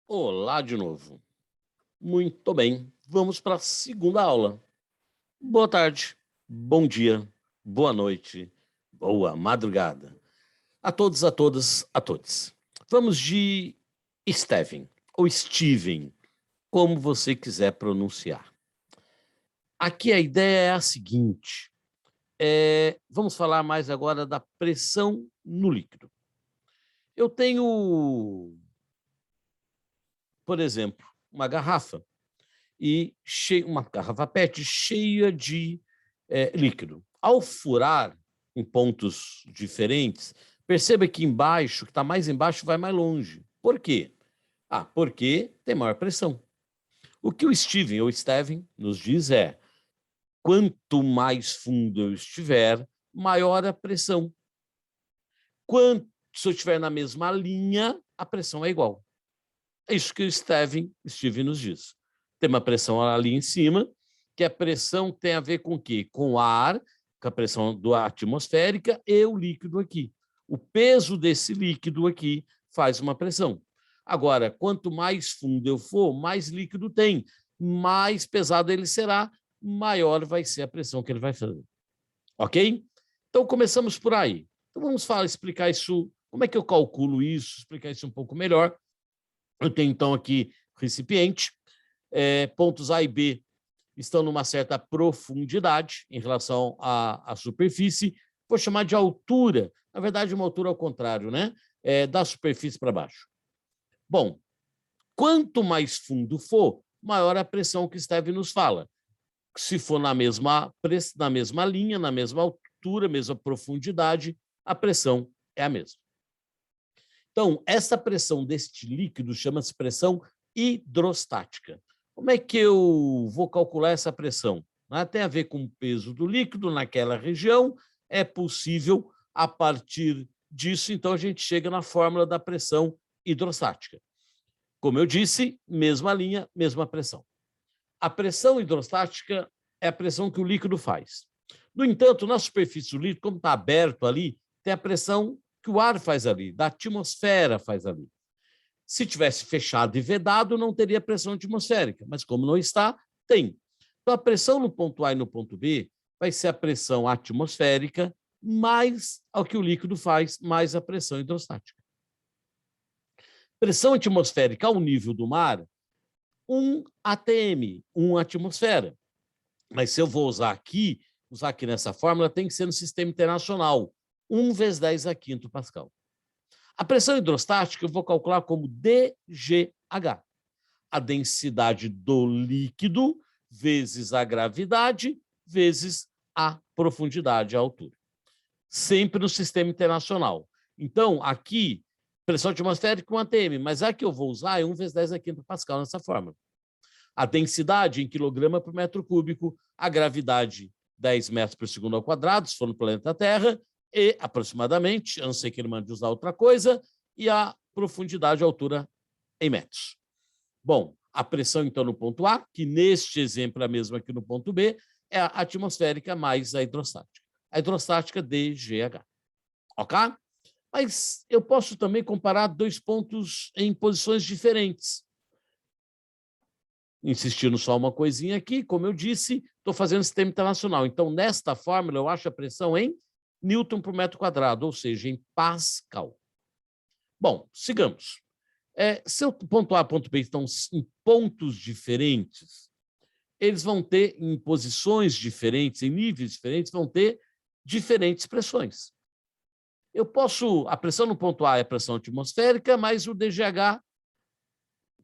Olá de novo. Muito bem, vamos para a segunda aula. Boa tarde, bom dia, boa noite, boa madrugada. A todos, a todas, a todos. Vamos de Steven, ou Steven, como você quiser pronunciar. Aqui a ideia é a seguinte, vamos falar mais agora da pressão no líquido. Eu tenho, por exemplo, uma garrafa uma garrafa PET cheia de líquido. Ao furar em pontos diferentes, perceba que embaixo, que está mais embaixo, vai mais longe. Por quê? Porque tem maior pressão. O que o Steven ou Steven nos diz é: quanto mais fundo eu estiver, maior a pressão. Se eu estiver na mesma linha, a pressão é igual. É isso que o Steven nos diz. Tem uma pressão ali em cima, que a pressão tem a ver com o quê? Com o ar, com a pressão atmosférica e o líquido aqui. O peso desse líquido aqui faz uma pressão. Agora, quanto mais fundo eu for, mais líquido tem, mais pesado ele será, maior vai ser a pressão que ele vai fazer. Ok? Então, começamos por aí. Então, vamos explicar isso, como é que eu calculo isso, explicar isso um pouco melhor. Eu tenho, então, aqui recipiente, pontos A e B estão numa certa profundidade em relação à superfície, vou chamar de altura, na verdade, uma altura ao contrário, né? Da superfície para baixo. Bom, quanto mais fundo for, maior a pressão que Steve nos fala. Se for na mesma linha, na mesma altura, mesma profundidade, a pressão é a mesma. Então, essa pressão deste líquido chama-se pressão hidrostática. Como é que eu vou calcular essa pressão? Tem a ver com o peso do líquido naquela região, é possível, a partir disso, então a gente chega na fórmula da pressão hidrostática. Como eu disse, mesma linha, mesma pressão. A pressão hidrostática é a pressão que o líquido faz. No entanto, na superfície do líquido, como está aberto ali, tem a pressão que o ar faz ali, da atmosfera faz ali. Se tivesse fechado e vedado, não teria pressão atmosférica, mas como não está, tem. Então, a pressão no ponto A e no ponto B vai ser a pressão atmosférica mais ao que o líquido faz, mais a pressão hidrostática. Pressão atmosférica ao nível do mar, 1 atm, 1 atmosfera. Mas se eu vou usar aqui nessa fórmula, tem que ser no sistema internacional, 1 vezes 10 a quinto Pascal. A pressão hidrostática eu vou calcular como DGH, a densidade do líquido vezes a gravidade vezes a profundidade, a altura. Sempre no sistema internacional. Então, aqui, pressão atmosférica 1 atm, mas a que eu vou usar é 1 vezes 10 a quinto Pascal nessa fórmula. A densidade em quilograma por metro cúbico, a gravidade 10 metros por segundo ao quadrado, se for no planeta Terra, e aproximadamente, a não ser que ele mande usar outra coisa, e a profundidade, a altura em metros. Bom, a pressão, então, no ponto A, que neste exemplo é a mesma que no ponto B, é a atmosférica mais a hidrostática. A hidrostática DGH. Ok? Mas eu posso também comparar dois pontos em posições diferentes. Insistindo só uma coisinha aqui, como eu disse, estou fazendo sistema internacional. Então, nesta fórmula, eu acho a pressão em Newton por metro quadrado, ou seja, em Pascal. Bom, sigamos. Se o ponto A e o ponto B estão em pontos diferentes, eles vão ter, em posições diferentes, em níveis diferentes, vão ter diferentes pressões. A pressão no ponto A é a pressão atmosférica, mais o DGH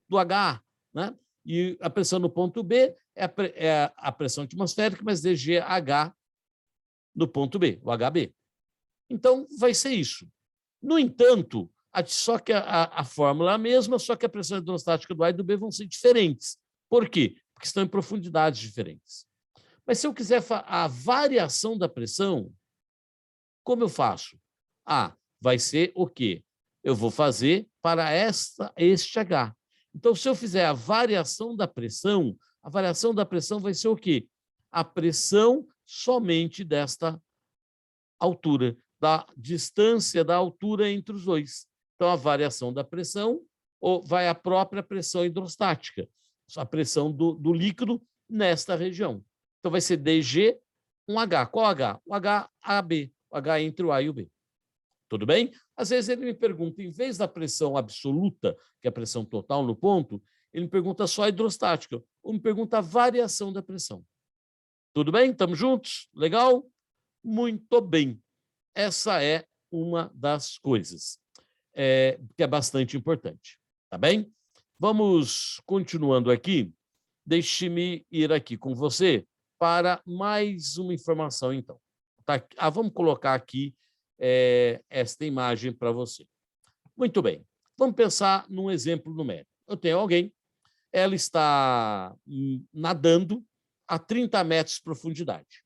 do H, né? E a pressão no ponto B é a pressão atmosférica, mas DGH no ponto B, o HB. Então, vai ser isso. No entanto, só que a fórmula é a mesma, só que a pressão hidrostática do A e do B vão ser diferentes. Por quê? Porque estão em profundidades diferentes. Mas se eu quiser a variação da pressão, como eu faço? Vai ser o quê? Eu vou fazer para este H. Então, se eu fizer a variação da pressão vai ser o quê? A pressão somente desta altura, da distância da altura entre os dois. Então, a variação da pressão ou vai a própria pressão hidrostática, a pressão do líquido nesta região. Então, vai ser dg, um H. Qual H? O HAB, o H entre o A e o B. Tudo bem? Às vezes ele me pergunta, em vez da pressão absoluta, que é a pressão total no ponto, ele me pergunta só a hidrostática, ou me pergunta a variação da pressão. Tudo bem? Estamos juntos? Legal? Muito bem. Essa é uma das coisas que é bastante importante. Tá bem? Vamos continuando aqui. Deixe-me ir aqui com você para mais uma informação, então. Tá? Vamos colocar aqui esta imagem para você. Muito bem. Vamos pensar num exemplo numérico. Eu tenho alguém, ela está nadando a 30 metros de profundidade.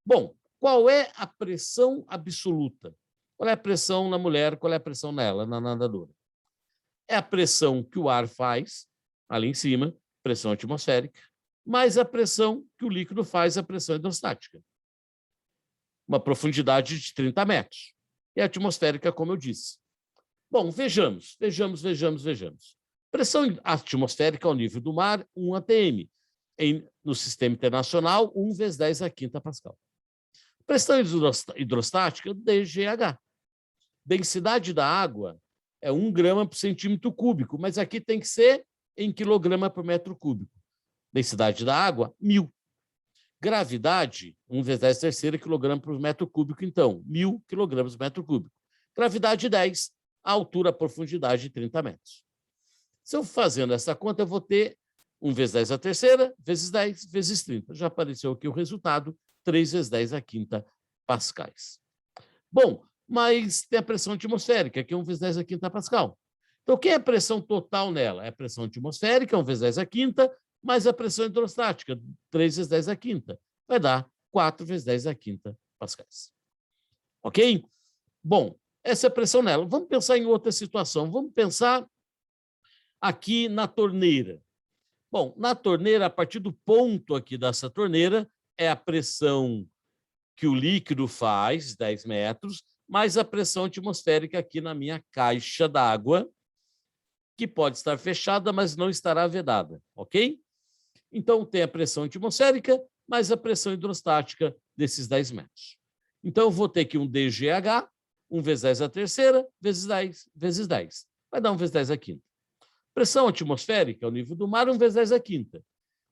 Bom, qual é a pressão absoluta? Qual é a pressão na mulher, qual é a pressão nela, na nadadora? É a pressão que o ar faz, ali em cima, pressão atmosférica, mais a pressão que o líquido faz, a pressão hidrostática. Uma profundidade de 30 metros. E a atmosférica, como eu disse. Bom, vejamos. Pressão atmosférica ao nível do mar, 1 atm. No sistema internacional, 1 vezes 10 a quinta Pascal. Pressão hidrostática, dGH. Densidade da água é 1 grama por centímetro cúbico, mas aqui tem que ser em quilograma por metro cúbico. Densidade da água, 1000. Gravidade, 1 vezes 10 terceira quilograma por metro cúbico, então, 1000 quilogramas por metro cúbico. Gravidade 10, a altura, a profundidade de 30 metros. Se eu fazendo essa conta, eu vou ter 1 vezes 10 a terceira, vezes 10, vezes 30. Já apareceu aqui o resultado, 3 vezes 10 a quinta pascais. Bom, mas tem a pressão atmosférica, que é 1 vezes 10 a quinta pascal. Então, quem é a pressão total nela? É a pressão atmosférica, 1 vezes 10 a quinta, mais a pressão hidrostática, 3 vezes 10 a quinta. Vai dar 4 vezes 10 a quinta pascais. Ok? Bom, essa é a pressão nela. Vamos pensar em outra situação. Vamos pensar aqui na torneira. Bom, na torneira, a partir do ponto aqui dessa torneira, é a pressão que o líquido faz, 10 metros, mais a pressão atmosférica aqui na minha caixa d'água, que pode estar fechada, mas não estará vedada, ok? Então, tem a pressão atmosférica, mais a pressão hidrostática desses 10 metros. Então, eu vou ter aqui um dGH, 1 vezes 10 a terceira, vezes 10, vezes 10. Vai dar 1 vezes 10 a quinta. Pressão atmosférica, ao nível do mar, 1 vezes 10 a quinta.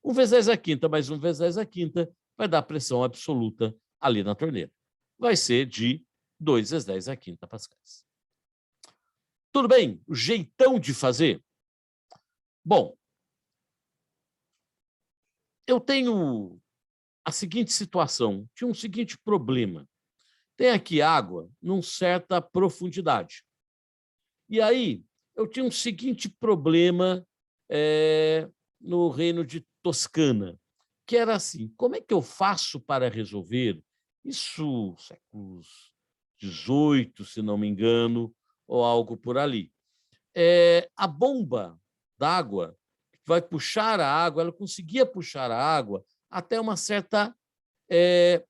1 vezes 10 a quinta mais 1 vezes 10 a quinta vai dar a pressão absoluta ali na torneira. Vai ser de 2 vezes 10 a quinta pascais. Tudo bem? O jeitão de fazer? Bom, eu tenho a seguinte situação, tinha um seguinte problema. Tem aqui água numa certa profundidade. E aí, eu tinha um seguinte problema no reino de Toscana, que era assim, como é que eu faço para resolver isso, séculos XVIII, se não me engano, ou algo por ali. A bomba d'água vai puxar a água, ela conseguia puxar a água até uma certa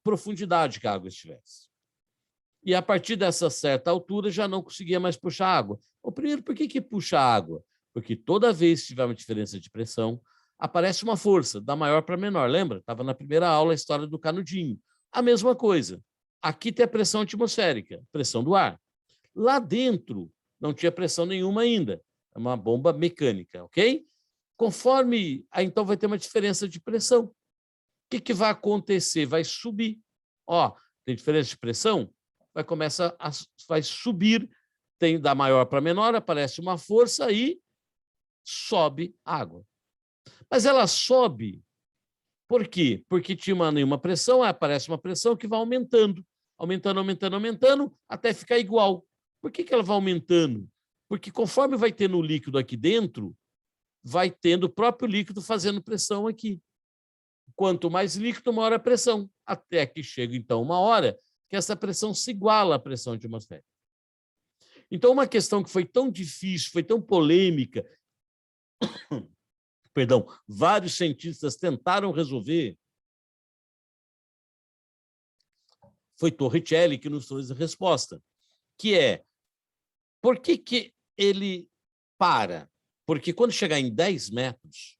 profundidade que a água estivesse. E a partir dessa certa altura já não conseguia mais puxar água. Primeiro, por que puxa água? Porque toda vez que tiver uma diferença de pressão, aparece uma força, da maior para menor. Lembra? Estava na primeira aula a história do canudinho. A mesma coisa. Aqui tem a pressão atmosférica, pressão do ar. Lá dentro não tinha pressão nenhuma ainda. É uma bomba mecânica, ok? Conforme... Aí, então, vai ter uma diferença de pressão. O que vai acontecer? Vai subir. Ó, tem diferença de pressão? Vai subir, tem da maior para menor, aparece uma força e sobe água. Mas ela sobe por quê? Porque tinha nenhuma pressão, aí aparece uma pressão que vai aumentando, aumentando, até ficar igual. Por que ela vai aumentando? Porque conforme vai tendo o líquido aqui dentro, vai tendo o próprio líquido fazendo pressão aqui. Quanto mais líquido, maior a pressão, até que chega, então, uma hora que essa pressão se iguala à pressão atmosférica. Então, uma questão que foi tão difícil, foi tão polêmica, perdão, vários cientistas tentaram resolver, foi Torricelli que nos trouxe a resposta, que é, por que ele para? Porque quando chegar em 10 metros,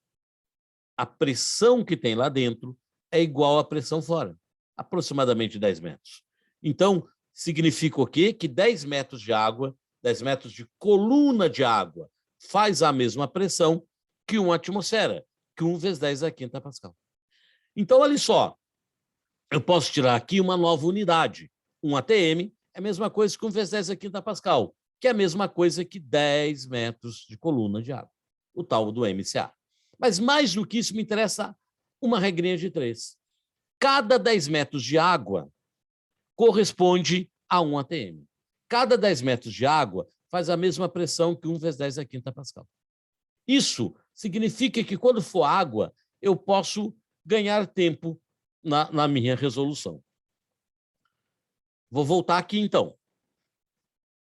a pressão que tem lá dentro é igual à pressão fora, aproximadamente 10 metros. Então, significa o quê? Que 10 metros de água, 10 metros de coluna de água, faz a mesma pressão que uma atmosfera, que 1 vezes 10 a quinta Pascal. Então, olha só, eu posso tirar aqui uma nova unidade. 1 atm é a mesma coisa que 1 vezes 10 a quinta Pascal, que é a mesma coisa que 10 metros de coluna de água, o tal do MCA. Mas mais do que isso, me interessa uma regrinha de 3. Cada 10 metros de água corresponde a 1 atm. Cada 10 metros de água faz a mesma pressão que 1 vezes 10 a quinta Pascal. Isso significa que, quando for água, eu posso ganhar tempo na minha resolução. Vou voltar aqui, então.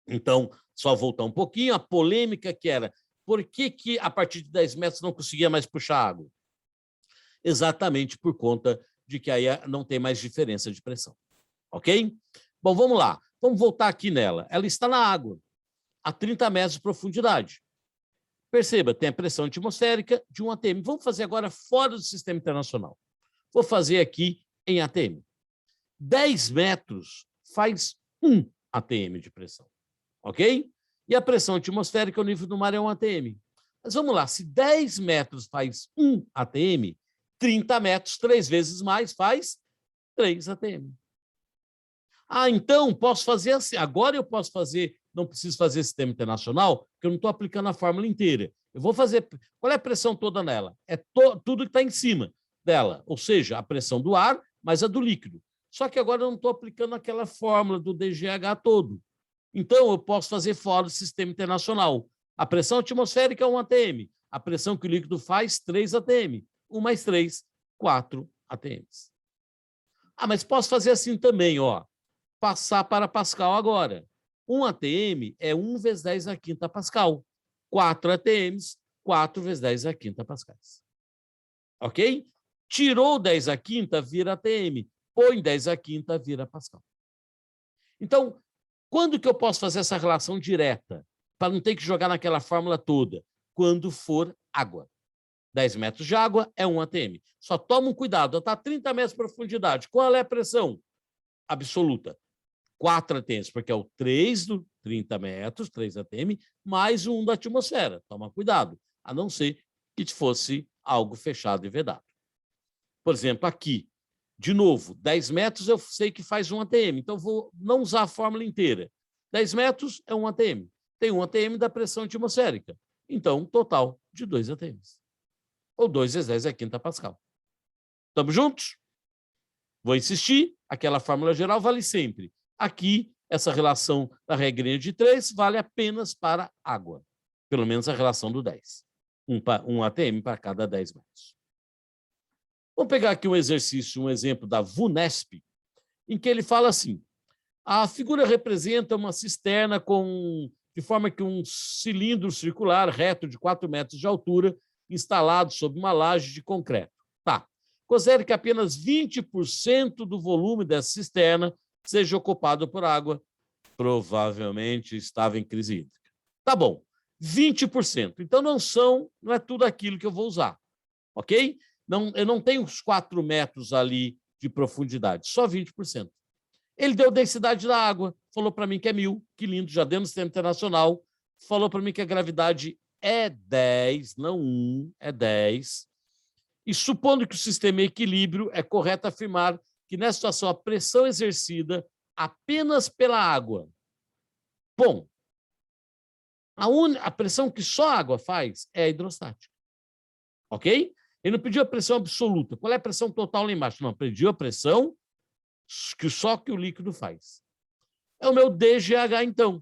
Então, só voltar um pouquinho, a polêmica que era: por que a partir de 10 metros não conseguia mais puxar água? Exatamente por conta de que aí não tem mais diferença de pressão. Ok? Bom, vamos lá. Vamos voltar aqui nela. Ela está na água, a 30 metros de profundidade. Perceba, tem a pressão atmosférica de 1 atm. Vamos fazer agora fora do sistema internacional. Vou fazer aqui em atm. 10 metros faz 1 atm de pressão. Ok? E a pressão atmosférica, o nível do mar, é 1 atm. Mas vamos lá, se 10 metros faz 1 atm, 30 metros, 3 vezes mais, faz 3 atm. Ah, então posso fazer assim. Agora eu posso fazer, não preciso fazer sistema internacional, porque eu não estou aplicando a fórmula inteira. Eu vou fazer. Qual é a pressão toda nela? É tudo que está em cima dela, ou seja, a pressão do ar mais a do líquido. Só que agora eu não estou aplicando aquela fórmula do DGH todo. Então, eu posso fazer fora do sistema internacional. A pressão atmosférica é 1 atm. A pressão que o líquido faz, 3 atm. 1 mais 3, 4 atms. Ah, mas posso fazer assim também, ó. Passar para Pascal agora. 1 atm é 1 vezes 10 a quinta Pascal. 4 atms, 4 vezes 10 a quinta Pascais. Ok? Tirou 10 a quinta, vira atm. Põe 10 a quinta, vira Pascal. Então, quando que eu posso fazer essa relação direta, para não ter que jogar naquela fórmula toda? Quando for água. 10 metros de água é 1 atm. Só toma um cuidado, está a 30 metros de profundidade. Qual é a pressão absoluta? 4 atms, porque é o 3 do 30 metros, 3 atm, mais o 1 da atmosfera. Toma cuidado, a não ser que fosse algo fechado e vedado. Por exemplo, aqui, de novo, 10 metros eu sei que faz 1 atm, então vou não usar a fórmula inteira. 10 metros é 1 atm. Tem 1 atm da pressão atmosférica. Então, total de 2 atms. Ou 2 vezes 10 é a quinta Pascal. Estamos juntos? Vou insistir, aquela fórmula geral vale sempre. Aqui, essa relação da regrinha de 3 vale apenas para água. Pelo menos a relação do 10. 1 atm para cada 10 metros. Vamos pegar aqui um exercício, um exemplo da VUNESP, em que ele fala assim: a figura representa uma cisterna de forma que um cilindro circular reto de 4 metros de altura instalado sob uma laje de concreto. Tá. Considere que apenas 20% do volume dessa cisterna seja ocupado por água. Provavelmente estava em crise hídrica. Tá bom. 20%. Então não é tudo aquilo que eu vou usar. Ok? Eu não tenho os 4 metros ali de profundidade, só 20%. Ele deu densidade da água, falou para mim que é 1000, que lindo, já deu no sistema internacional, falou para mim que a gravidade é 10, não 1, é 10. E supondo que o sistema é equilíbrio, é correto afirmar que, nessa situação, a pressão exercida apenas pela água. Bom, a pressão que só a água faz é a hidrostática. Ok? Ele não pediu a pressão absoluta. Qual é a pressão total lá embaixo? Não, pediu a pressão que só que o líquido faz. É o meu DGH, então.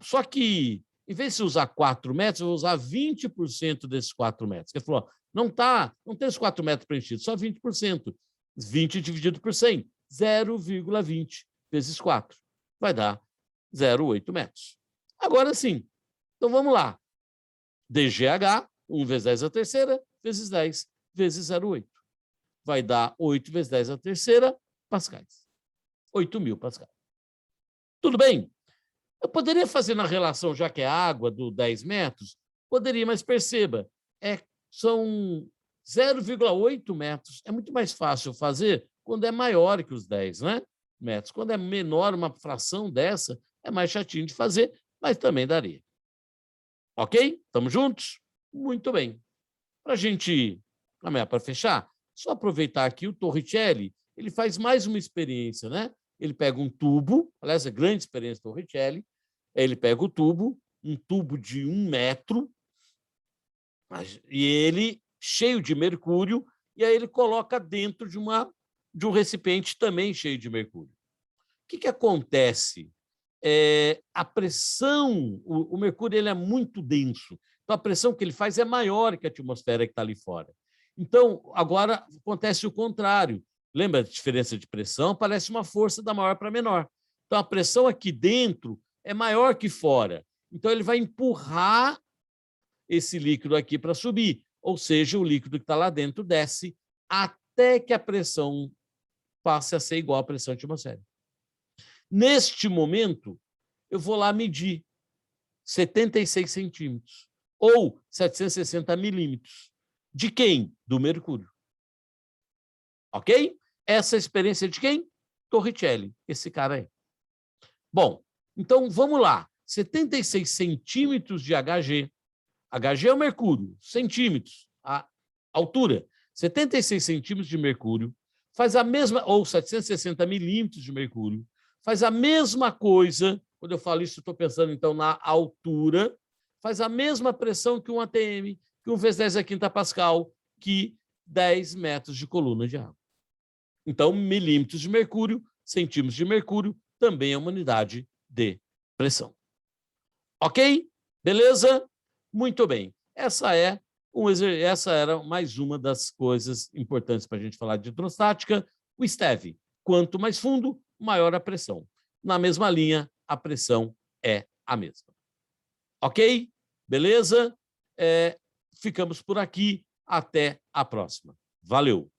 Só que, em vez de usar 4 metros, eu vou usar 20% desses 4 metros. Ele falou, não tem os 4 metros preenchidos, só 20%. 20 dividido por 100, 0,20 vezes 4. Vai dar 0,8 metros. Agora sim. Então, vamos lá. DGH, 1 vezes 10 a terceira, vezes 10, vezes 0,8. Vai dar 8 vezes 10 a terceira, pascais. 8.000 pascais. Tudo bem? Eu poderia fazer na relação, já que é água, do 10 metros, poderia, mas perceba, são 0,8 metros. É muito mais fácil fazer quando é maior que os 10, né? Metros. Quando é menor, uma fração dessa, é mais chatinho de fazer, mas também daria. Ok? Estamos juntos? Muito bem. Para a gente caminhar para fechar, só aproveitar aqui o Torricelli, ele faz mais uma experiência, né? Ele pega um tubo, aliás, a grande experiência do Torricelli, ele pega o tubo, um tubo de 1 metro, e ele cheio de mercúrio, e aí ele coloca dentro de um recipiente também cheio de mercúrio. O que acontece? A pressão, o mercúrio ele é muito denso, então a pressão que ele faz é maior que a atmosfera que está ali fora. Então, agora acontece o contrário. Lembra a diferença de pressão? Parece uma força da maior para menor. Então, a pressão aqui dentro é maior que fora. Então, ele vai empurrar esse líquido aqui para subir, ou seja, o líquido que está lá dentro desce até que a pressão passe a ser igual à pressão atmosférica. Neste momento, eu vou lá medir 76 centímetros ou 760 milímetros. De quem? Do mercúrio. Ok? Essa experiência de quem? Torricelli, esse cara aí. Bom, então vamos lá. 76 centímetros de Hg. Hg é o mercúrio, centímetros, a altura. 76 centímetros de mercúrio faz a mesma, ou 760 milímetros de mercúrio, faz a mesma coisa, quando eu falo isso, estou pensando então na altura, faz a mesma pressão que um ATM, que um vezes 10 a quinta Pascal, que 10 metros de coluna de água. Então, milímetros de mercúrio, centímetros de mercúrio, também é uma unidade de pressão. Ok? Beleza? Muito bem. Essa era mais uma das coisas importantes para a gente falar de hidrostática. O STEV, quanto mais fundo, maior a pressão. Na mesma linha, a pressão é a mesma. Ok? Beleza? Ficamos por aqui. Até a próxima. Valeu!